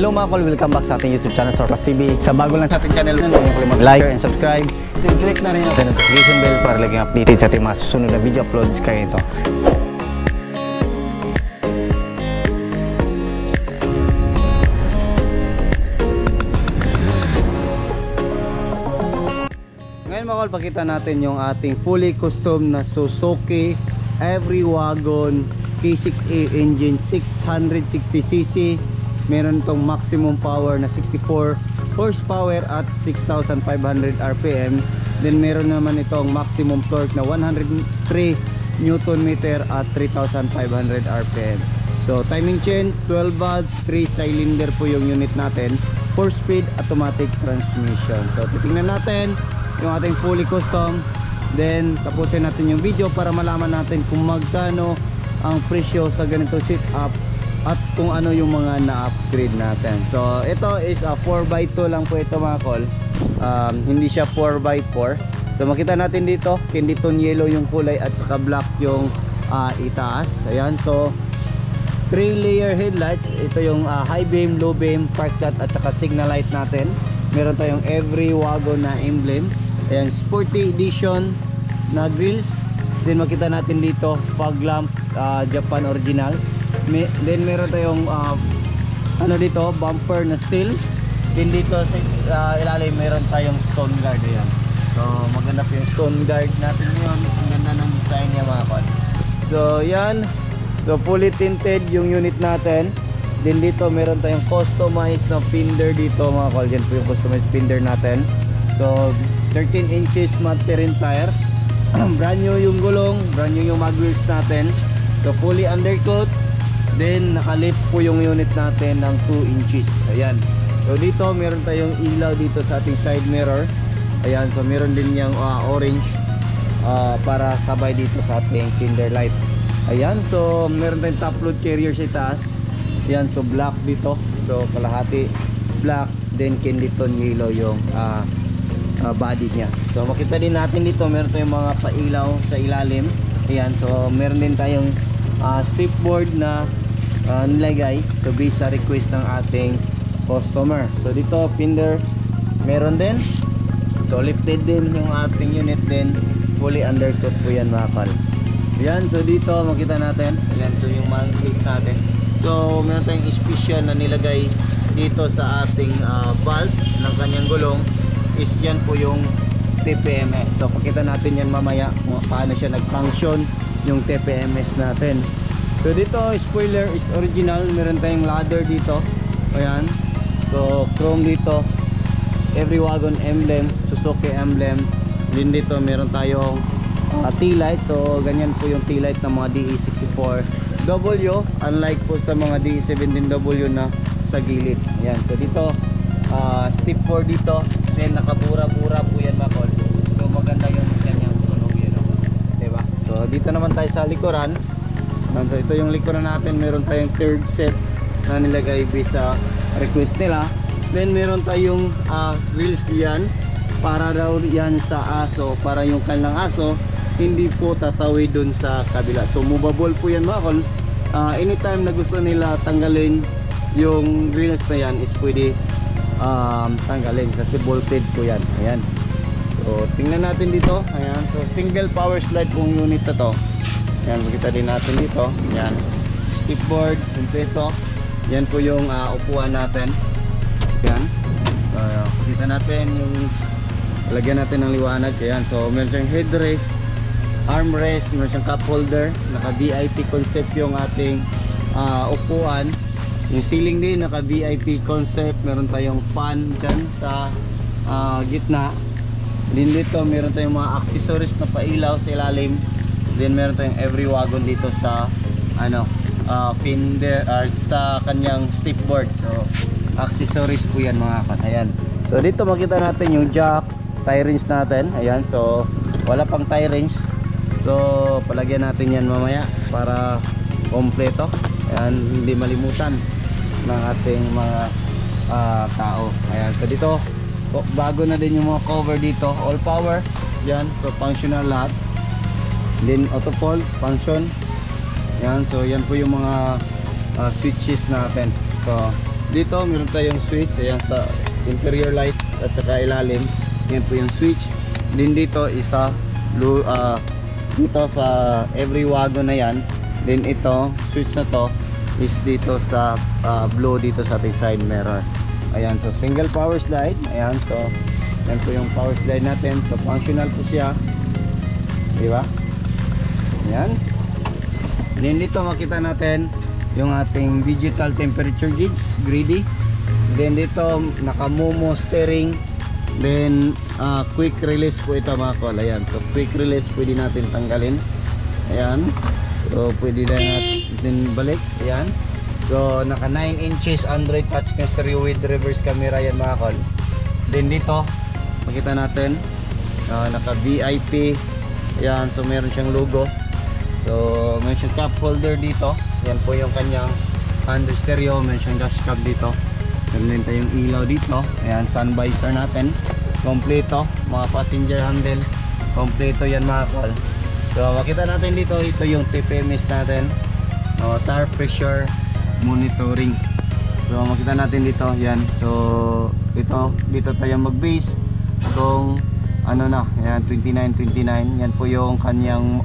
Hello mga kol, welcome back sa ating YouTube channel, Surplus TV. Sa bago lang sa ating channel, huwag kalimutan mag-like, share, and subscribe. And click na rin ang notification bell para laging updated sa ating mga susunod na video uploads kayo ito. Ngayon mga kol, pakita natin yung ating fully custom na Suzuki Every Wagon K6A engine, 660cc. Meron itong maximum power na 64 horsepower at 6,500 RPM. Then meron naman itong maximum torque na 103 Newton meter at 3,500 RPM. So timing chain, 12 valve, 3 cylinder po yung unit natin, 4-speed automatic transmission. So titingnan natin yung ating fully custom, then tapusin natin yung video para malaman natin kung magkano ang presyo sa ganito setup at kung ano yung mga na-upgrade natin. So ito is a 4x2 lang po ito mga kol, hindi siya 4x4. So makita natin dito, candy tone yellow yung kulay at saka black yung itaas. Ayan, so 3-layer headlights. Ito yung high beam, low beam, park light at saka signal light natin. Meron tayong Every Wagon na emblem. Ayan, sporty edition na grills. Then makita natin dito fog lamp, Japan original. Then meron tayong ano dito, bumper na steel. Then dito sa ilalim meron tayong stone guard. Ayan, so maganda po yung stone guard natin yun. Ang ganda ng design niya mga kol. So yan, so fully tinted yung unit natin. Then dito meron tayong customized na fender dito mga kol. Yan po yung customized fender natin. So 13 inches matte terrain tire. Brand new yung gulong, brand new yung mag wheels natin. So fully undercoat. Then nakalip po yung unit natin ng 2 inches. Ayan. So dito meron tayong ilaw dito sa ating side mirror. Ayan, so meron din yung orange para sabay dito sa ating fender light. Ayan, so meron tayong top load carrier sa taas. Ayan, so black dito. So kalahati black, then candy tone yellow yung body niya. So makita din natin dito meron tayong mga pailaw sa ilalim. Ayan, so meron din tayong step board na nilagay, so based sa request ng ating customer. So dito fender meron din, so lifted din yung ating unit, din fully undercoat po yan mga kal. Yan, so dito makita natin, yan, so yung mag wheels natin. So meron tayong special na nilagay dito sa ating valve ng kanyang gulong, is yan po yung TPMS. So pakita natin yan mamaya kung paano siya nag-function yung TPMS natin. So dito spoiler is original, meron tayong ladder dito. Ayan, so chrome dito, Every Wagon emblem, Suzuki emblem. Din dito meron tayong tail light. So ganyan po yung tail light ng mga DE64W, unlike po sa mga DE17W na sa gilid. Ayan, so dito step 4 dito, then nakabura-bura po yan mga kol. So maganda yung kanyang tunog yun, diba? So dito naman tayo sa likuran. So ito yung likuran natin, meron tayong third set na nilagay sa request nila. Then meron tayong wheels diyan para daw yan sa aso, para yung kanilang aso hindi po tatawid dun sa kabila. So movable po yan mga kol. Anytime na gusto nila tanggalin yung wheels na yan is pwede tanggalin kasi bolted po yan. Ayan, so tingnan natin dito. Ayan, so single power slide pong unit na to. Yan, makita din natin dito. Yan, skipboard, kompleto. Yan po yung upuan natin. Yan, kita natin yung lagyan natin ng liwanag. Yan, so meron siyang headrest, armrest, meron siyang cup holder. Naka VIP concept yung ating upuan. Yung ceiling din naka VIP concept. Meron tayong fan dyan sa gitna. Din dito meron tayong mga accessories na pailaw sa ilalim. Then meron tayong Every Wagon dito sa fender sa kanyang stepboard. So accessories po yan mga kat. Ayan, so dito makita natin yung jack, tie wrench natin. Ayan, so wala pang tie wrench, so palagyan natin yan mamaya para kompleto. Ayan, hindi malimutan ng ating mga tao. Ayan, so dito bago na din yung mga cover dito, all power yan, so functional lahat. Then auto fold function. Yan, so yan po yung mga switches natin. So Dito meron tayong switch, ayan sa interior lights at saka ilalim. Yan po yung switch. Din dito isa dito sa every wagon na yan. Then ito, switch na to is dito sa blue dito sa ating side mirror. Ayan, so single power slide. Ayan, so yan po yung power slide natin. So functional po siya. Di ba? Ayan. Then dito makita natin yung ating digital temperature gauge, greedy. Then dito naka-momo steering. Then quick release po ito mga kol. Ayan, so quick release pwede natin tanggalin. Ayan, so pwede na natin balik. Ayan, so naka 9 inches Android touch na stereo with reverse camera yan mga kol. Then dito makita natin naka VIP. Ayan, so meron siyang logo. So meron siyang cup holder dito. Yan po yung kanyang under stereo. Meron siyang dash cam dito. Meron din tayong ilaw dito. Ayan, sun visor natin. Kompleto. Mga passenger handle. Kompleto yan mga kol. So makita natin dito. Ito yung TPMS natin. Tire pressure monitoring. So makita natin dito. Yan. So dito tayo mag base. Kung ano na. Ayan, 29. Yan po yung kanyang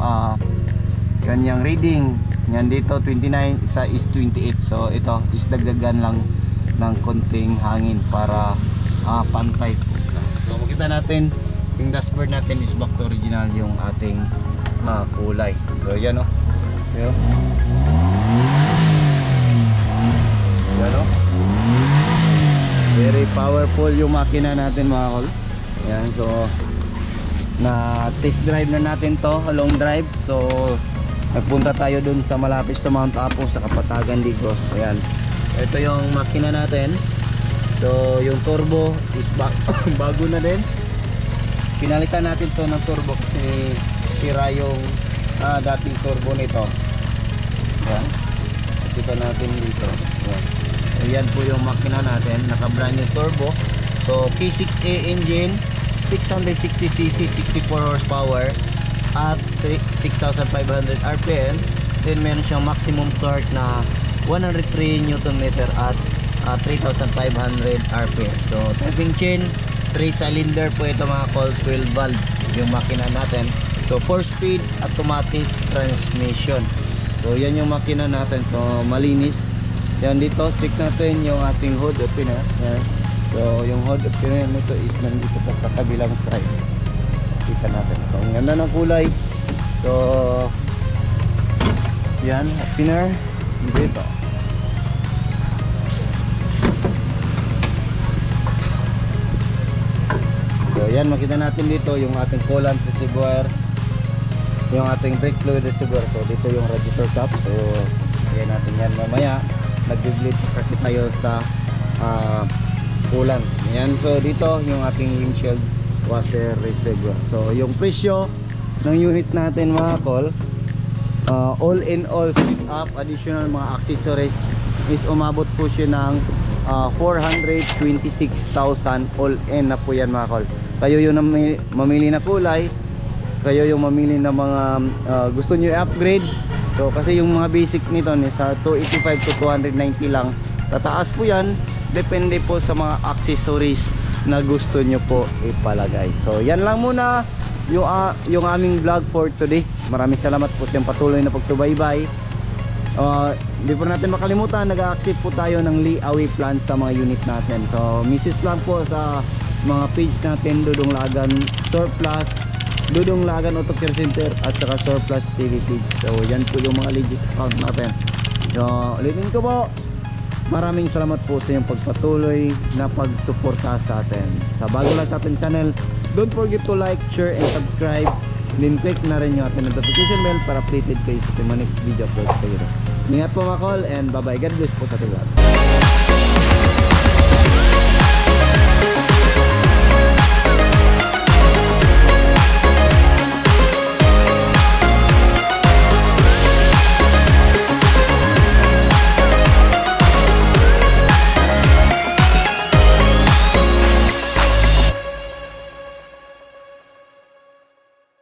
reading. Yan dito 29, isa is 28. So ito is dagdagan lang ng konting hangin para pantay. So makita natin yung dashboard natin is back to original yung ating kulay. So yan o. Yan o. Very powerful yung makina natin mga kol. Yan, so na test drive na natin to, long drive. So nagpunta tayo dun sa malapit sa Mount Apo sa Kapatagan, Digos. Ayan, ito yung makina natin. So yung turbo is bago na din. Pinalitan natin to ng turbo kasi sira yung dating turbo nito. Ayan, kita natin dito. Ayan. Ayan po yung makina natin, naka brand new turbo. So K6A engine, 660cc, 64 horsepower at 6,500 RPM. Then meron siyang maximum torque na 103 Nm at 3,500 RPM. So tapping chain, 3 cylinder po ito mga kol, 12 valve yung makina natin. So 4 speed automatic transmission. So yan yung makina natin. So malinis. Yan dito, check natin yung ating hood opener. Yan. So yung hood opener nito is nandito pa sa kabilang side. Kita natin. So ang ganda ng kulay. So yan, opener dito. So yan, makita natin dito yung ating coolant reservoir, yung ating brake fluid reservoir. So dito yung radiator cap. So yan natin yan mamaya. Nag-bleed kasi tayo sa coolant. Yan, so dito yung ating windshield washer reservoir. So yung presyo ng unit natin mga kol, all in all set up additional mga accessories is umabot po siya ng 426,000 all in na po yan mga kol. Kayo yung mamili na kulay, kayo yung mamili na mga gusto nyo i-upgrade. So kasi yung mga basic nito sa 285 to 290 lang. Tataas po yan, depende po sa mga accessories na gusto nyo po ipalagay. So yan lang muna yung aming vlog for today. Maraming salamat po sa patuloy na pagsubaybay. Hindi po natin makalimutan, nag-accept po tayo ng layaway plan sa mga unit natin. So message lang po sa mga page natin, Dudong Lagan Surplus, Dudong Lagan Auto Care Center at saka Surplus TV page. So yan po yung mga legit account natin. So ulitin ko po, maraming salamat po sa inyong pagpatuloy na pagsuporta sa atin. Sa bago lang sa ating channel, don't forget to like, share and subscribe. Then click na rin yung ating notification bell para updated kayo sa next video upload sa iyo. Ingat po mga kol and bye bye. God bless po sa ating lahat.